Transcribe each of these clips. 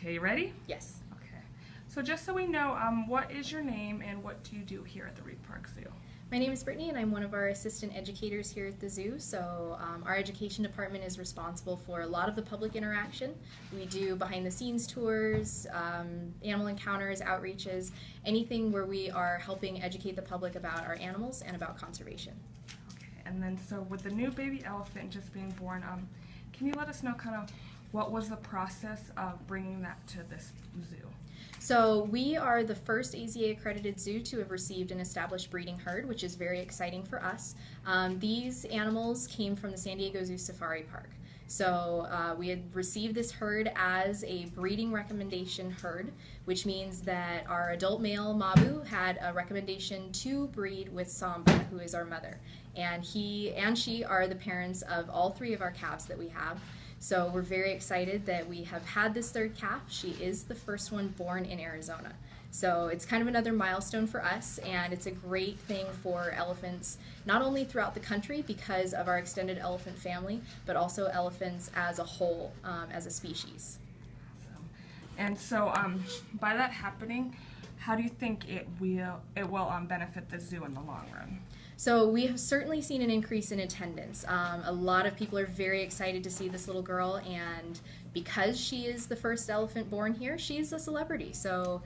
Okay, you ready? Yes. Okay. So just so we know, what is your name and what do you do here at the Reed Park Zoo? My name is Brittany and I'm one of our assistant educators here at the zoo. So our education department is responsible for a lot of the public interaction. We do behind the scenes tours, animal encounters, outreaches, anything where we are helping educate the public about our animals and about conservation. Okay, and then so with the new baby elephant just being born, can you let us know kind of what was the process of bringing that to this zoo? So we are the first AZA accredited zoo to have received an established breeding herd, which is very exciting for us. These animals came from the San Diego Zoo Safari Park. So we had received this herd as a breeding recommendation herd, which means that our adult male Mabu had a recommendation to breed with Samba, who is our mother. And he and she are the parents of all three of our calves that we have. So we're very excited that we have had this third calf. She is the first one born in Arizona. So it's kind of another milestone for us, and it's a great thing for elephants, not only throughout the country because of our extended elephant family, but also elephants as a whole, as a species. Awesome. And so by that happening, how do you think it will benefit the zoo in the long run? So we have certainly seen an increase in attendance. A lot of people are very excited to see this little girl, and because she is the first elephant born here, she's a celebrity. So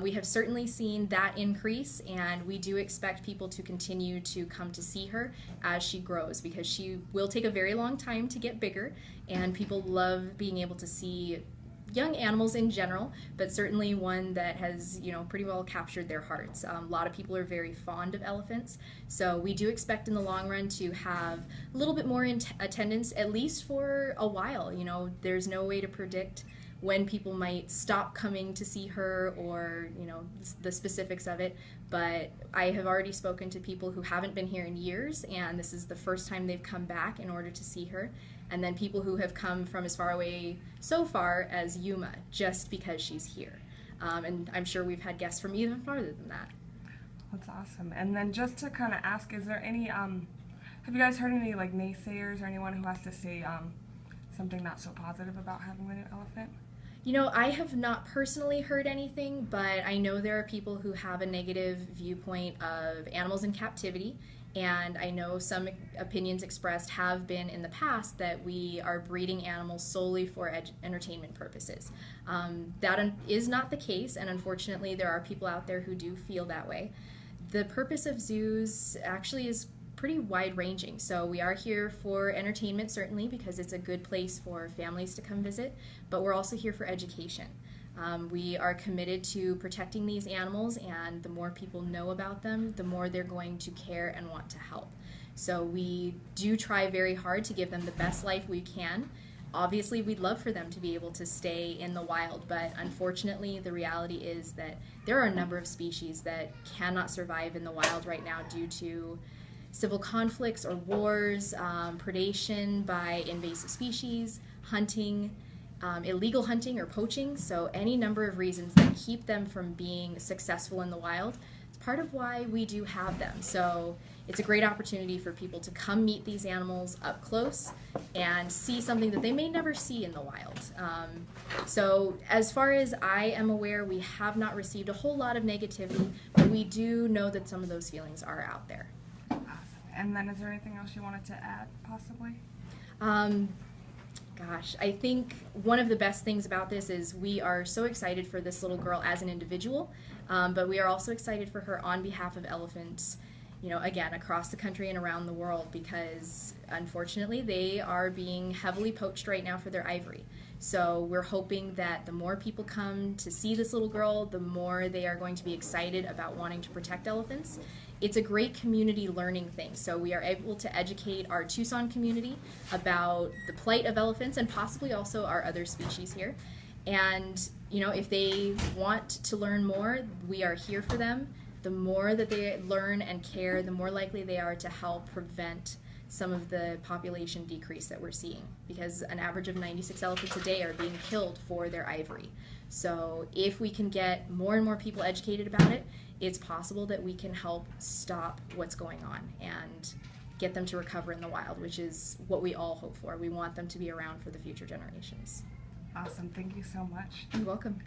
we have certainly seen that increase, and we do expect people to continue to come to see her as she grows, because she will take a very long time to get bigger, and people love being able to see young animals in general, but certainly one that has, pretty well captured their hearts. A lot of people are very fond of elephants, so we do expect in the long run to have a little bit more attendance, at least for a while. There's no way to predict when people might stop coming to see her, or the specifics of it, but I have already spoken to people who haven't been here in years, and this is the first time they've come back in order to see her, and then people who have come from as far away so far as Yuma just because she's here. And I'm sure we've had guests from even farther than that. That's awesome. And then just to kind of ask, is there any, have you guys heard any like naysayers or anyone who has to say something not so positive about having the new elephant? I have not personally heard anything, but I know there are people who have a negative viewpoint of animals in captivity, and I know some opinions expressed have been in the past that we are breeding animals solely for entertainment purposes. That is not the case, and unfortunately there are people out there who do feel that way. The purpose of zoos actually is pretty wide-ranging. So we are here for entertainment, certainly, because it's a good place for families to come visit, but we're also here for education. We are committed to protecting these animals, and the more people know about them, the more they're going to care and want to help. So we do try very hard to give them the best life we can. Obviously, we'd love for them to be able to stay in the wild, but unfortunately, the reality is that there are a number of species that cannot survive in the wild right now due to civil conflicts or wars, predation by invasive species, hunting, illegal hunting or poaching, so any number of reasons that keep them from being successful in the wild. It's part of why we do have them. So it's a great opportunity for people to come meet these animals up close and see something that they may never see in the wild. So as far as I am aware, we have not received a whole lot of negativity, but we do know that some of those feelings are out there. And then is there anything else you wanted to add, possibly? Gosh, I think one of the best things about this is we are so excited for this little girl as an individual, but we are also excited for her on behalf of elephants, again, across the country and around the world, because unfortunately they are being heavily poached right now for their ivory. So we're hoping that the more people come to see this little girl, the more they are going to be excited about wanting to protect elephants. It's a great community learning thing. So we are able to educate our Tucson community about the plight of elephants and possibly also our other species here. And if they want to learn more, we are here for them. The more that they learn and care, the more likely they are to help prevent some of the population decrease that we're seeing, because an average of 96 elephants a day are being killed for their ivory. So if we can get more and more people educated about it, it's possible that we can help stop what's going on and get them to recover in the wild, which is what we all hope for. We want them to be around for the future generations. Awesome. Thank you so much. You're welcome.